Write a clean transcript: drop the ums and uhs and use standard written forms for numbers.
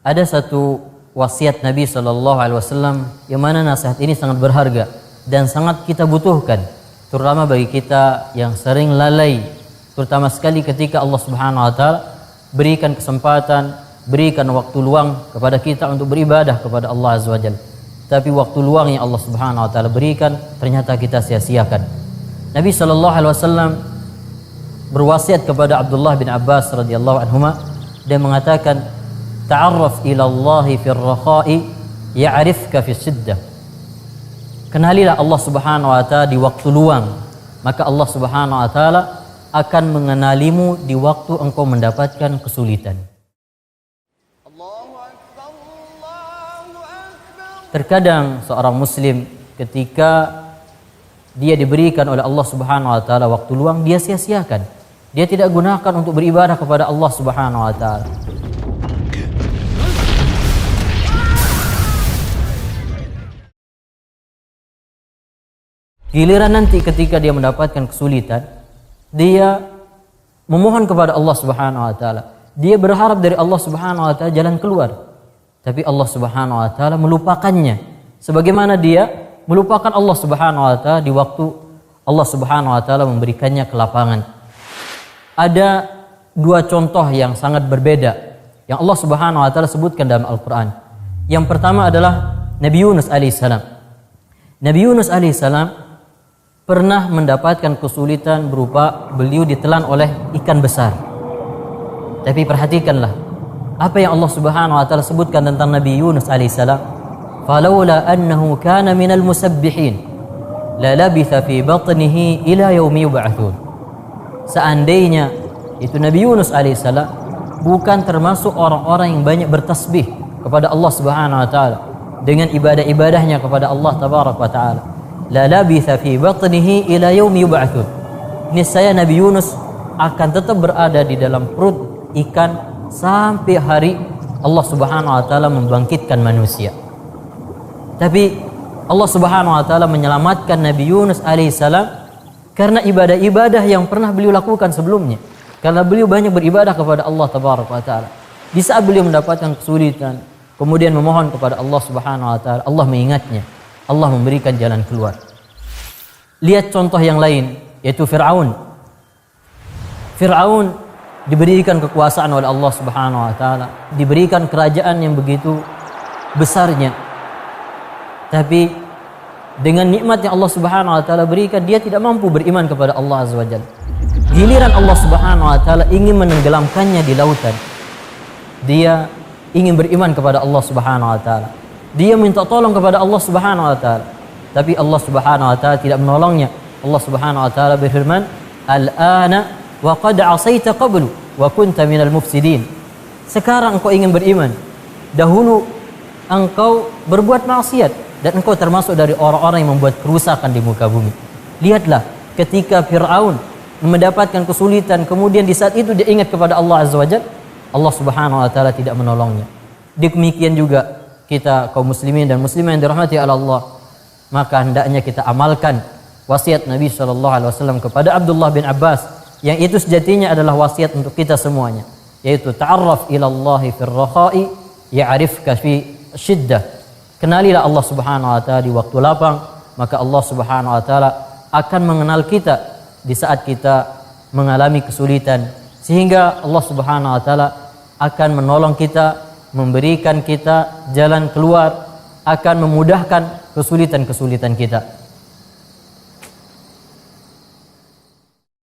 Ada satu wasiat Nabi SAW yang mana nasihat ini sangat berharga dan sangat kita butuhkan, terutama bagi kita yang sering lalai, terutama sekali ketika Allah Subhanahu wa taala berikan kesempatan, berikan waktu luang kepada kita untuk beribadah kepada Allah Azza wa Jalla. Tapi waktu luang yang Allah Subhanahu wa taala berikan ternyata kita sia-siakan. Nabi SAW berwasiat kepada Abdullah bin Abbas radhiyallahu anhuma dan mengatakan, ta'arraf ila Allahi fir rakha'i ya'rifka fis shiddah. Kenalilah Allah Subhanahu wa taala di waktu luang, maka Allah Subhanahu wa taala akan mengenalimu di waktu engkau mendapatkan kesulitan. Terkadang seorang muslim ketika dia diberikan oleh Allah Subhanahu wa taala waktu luang, dia sia-siakan. Dia tidak gunakan untuk beribadah kepada Allah Subhanahu wa taala. Giliran nanti ketika dia mendapatkan kesulitan, dia memohon kepada Allah Subhanahu wa taala. Dia berharap dari Allah Subhanahu wa taala jalan keluar. Tapi Allah Subhanahu wa taala melupakannya. Sebagaimana dia melupakan Allah Subhanahu wa taala di waktu Allah Subhanahu wa taala memberikannya kelapangan. Ada dua contoh yang sangat berbeda yang Allah Subhanahu wa taala sebutkan dalam Al-Qur'an. Yang pertama adalah Nabi Yunus alaihissalam. Nabi Yunus alaihissalam pernah mendapatkan kesulitan berupa beliau ditelan oleh ikan besar. Tapi perhatikanlah apa yang Allah Subhanahu wa taala sebutkan tentang Nabi Yunus alaihissalam. Falaula annahu kana minal musabbihin la labitha fi batnihi ila yaumi yub'atsun. Seandainya itu Nabi Yunus alaihissalam bukan termasuk orang-orang yang banyak bertasbih kepada Allah Subhanahu wa taala dengan ibadah-ibadahnya kepada Allah tabaraka wa taala, la labitha fi batnihi ila yaumi yub'atsun. Niscaya Nabi Yunus akan tetap berada di dalam perut ikan sampai hari Allah Subhanahu wa taala membangkitkan manusia. Tapi Allah Subhanahu wa taala menyelamatkan Nabi Yunus alaihissalam karena ibadah-ibadah yang pernah beliau lakukan sebelumnya. Karena beliau banyak beribadah kepada Allah tabaraka wa taala. Di saat beliau mendapatkan kesulitan, kemudian memohon kepada Allah Subhanahu wa taala, Allah mengingatnya. Allah memberikan jalan keluar. Lihat contoh yang lain, yaitu Fir'aun. Fir'aun diberikan kekuasaan oleh Allah Subhanahu wa taala, diberikan kerajaan yang begitu besarnya. Tapi dengan nikmat yang Allah Subhanahu wa taala berikan, dia tidak mampu beriman kepada Allah Azza wa Jalla. Giliran Allah Subhanahu wa taala ingin menenggelamkannya di lautan, dia ingin beriman kepada Allah Subhanahu wa taala. Dia minta tolong kepada Allah Subhanahu wa taala, tapi Allah Subhanahu wa taala tidak menolongnya. Allah Subhanahu wa taala berfirman, "Al-ana wa qad 'asaita qablu wa kunta minal mufsidin." Sekarang engkau ingin beriman, dahulu engkau berbuat maksiat dan engkau termasuk dari orang-orang yang membuat kerusakan di muka bumi. Lihatlah ketika Fir'aun mendapatkan kesulitan, kemudian di saat itu dia ingat kepada Allah Azza wa Jalla, Allah Subhanahu wa taala tidak menolongnya. Demikian juga kita kaum muslimin dan muslimah yang dirahmati Allah, maka hendaknya kita amalkan wasiat Nabi SAW kepada Abdullah bin Abbas, yang itu sejatinya adalah wasiat untuk kita semuanya, yaitu ta'arraf ila Allahi fir rakha'i ya'rifka fi shiddah. Kenalilah Allah Subhanahu wa taala di waktu lapang, maka Allah Subhanahu wa taala akan mengenal kita di saat kita mengalami kesulitan, sehingga Allah Subhanahu wa taala akan menolong kita, memberikan kita jalan keluar, akan memudahkan kesulitan-kesulitan kita.